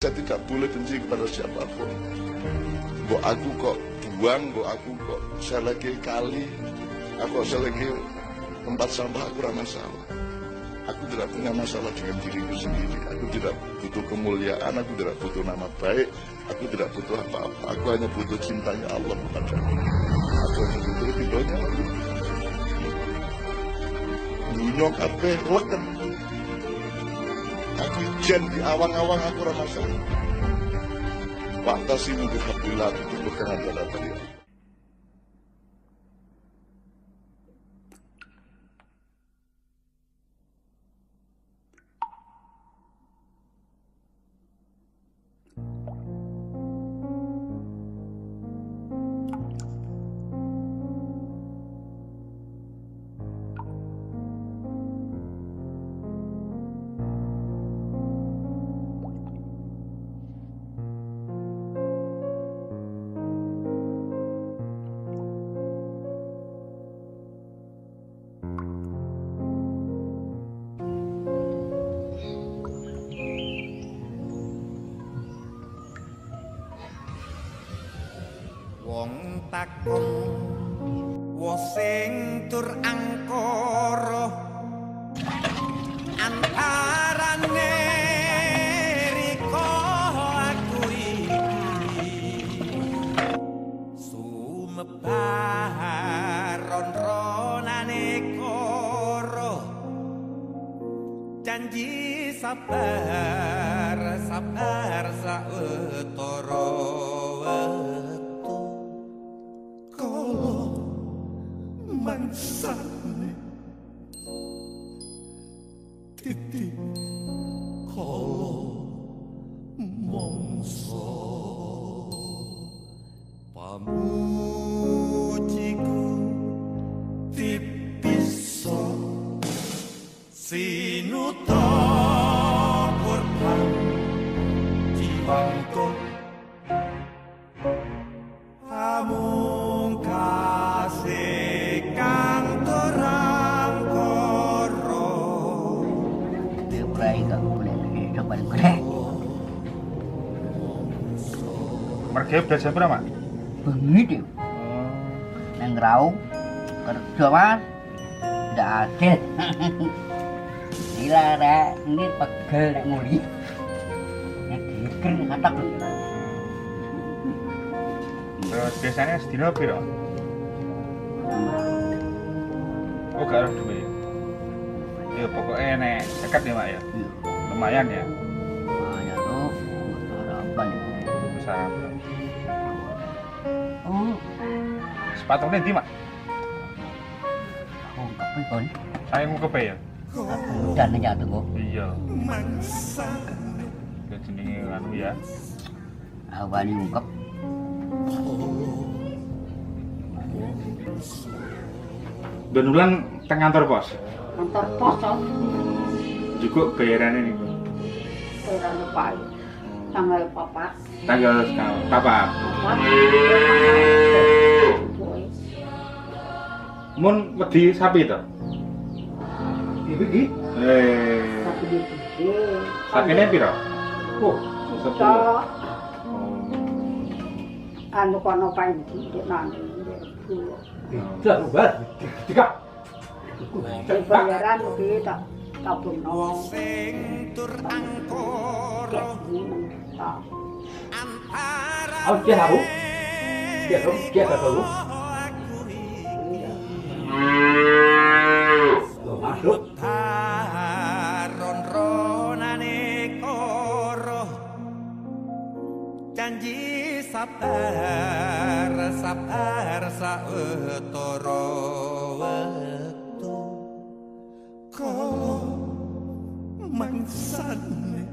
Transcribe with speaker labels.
Speaker 1: Saya tidak boleh benci kepada siapapun. Mbok aku kok buang, mbok aku kok selagi kali, aku selagi tempat sampah, aku ora masalah. Aku tidak punya masalah dengan diriku sendiri. Aku tidak butuh kemuliaan, aku tidak butuh nama baik, aku tidak butuh apa-apa. Aku hanya butuh cintanya Allah kepadaku. Aku hanya butuh ridhonya Allah. Dunia kabeh leken. Aku jen di awang-awang, aku ora masalah. Wa'tasimu bihablillah, itu berkenaan pada beliau.
Speaker 2: Wong takon wong sing tur angkara antarane riko aku iki sumebar ron-ronane karo janji sabar sabar sawetara mangsane titi kala mongso pamujiku dipiso sinuta kurban jiwangku amung kasih kang torang koro
Speaker 3: dia mulai gak boleh coba gede
Speaker 4: mereka belajar berapa?
Speaker 3: begitu yang rau kerja mas tidak adil gila ada ini pegel nak nguli yang dikering katak
Speaker 4: terus biasanya sedina piro? Oh gak ada duit ya pokoknya nek dekat ya mak ya? Lumayan ya?
Speaker 3: lumayan tuh sarapan
Speaker 4: Sarapan
Speaker 3: oh
Speaker 4: sepatunya nanti mak?
Speaker 3: aku kepi pun
Speaker 4: Saya mau kepe ya?
Speaker 3: dan aja tuh kok
Speaker 4: Iya ya jenenge anu ya
Speaker 3: awalnya ungkep
Speaker 4: ben bulan teng kantor pos?
Speaker 5: Kantor pos toh,
Speaker 4: Juga bayarannya nih Bu?
Speaker 5: kira lupa tanggal papat.
Speaker 4: Tanggal kapan?
Speaker 5: Papat.
Speaker 4: Mun wedi sapi to?
Speaker 5: Tapi itu.
Speaker 4: Sapine piro?
Speaker 5: Oh,
Speaker 4: Sepuluh.
Speaker 5: anu kono pae iki nang.
Speaker 6: Tidak, Mbak. Tiga.
Speaker 5: Bayaran iki tak tabungno.
Speaker 2: wong sing tur angkara
Speaker 6: Aku dia haru. Dia dong, dia tak tahu. Masuk.
Speaker 2: ron-ronane karo janji sabar sabar sawetara wektu kala mangsane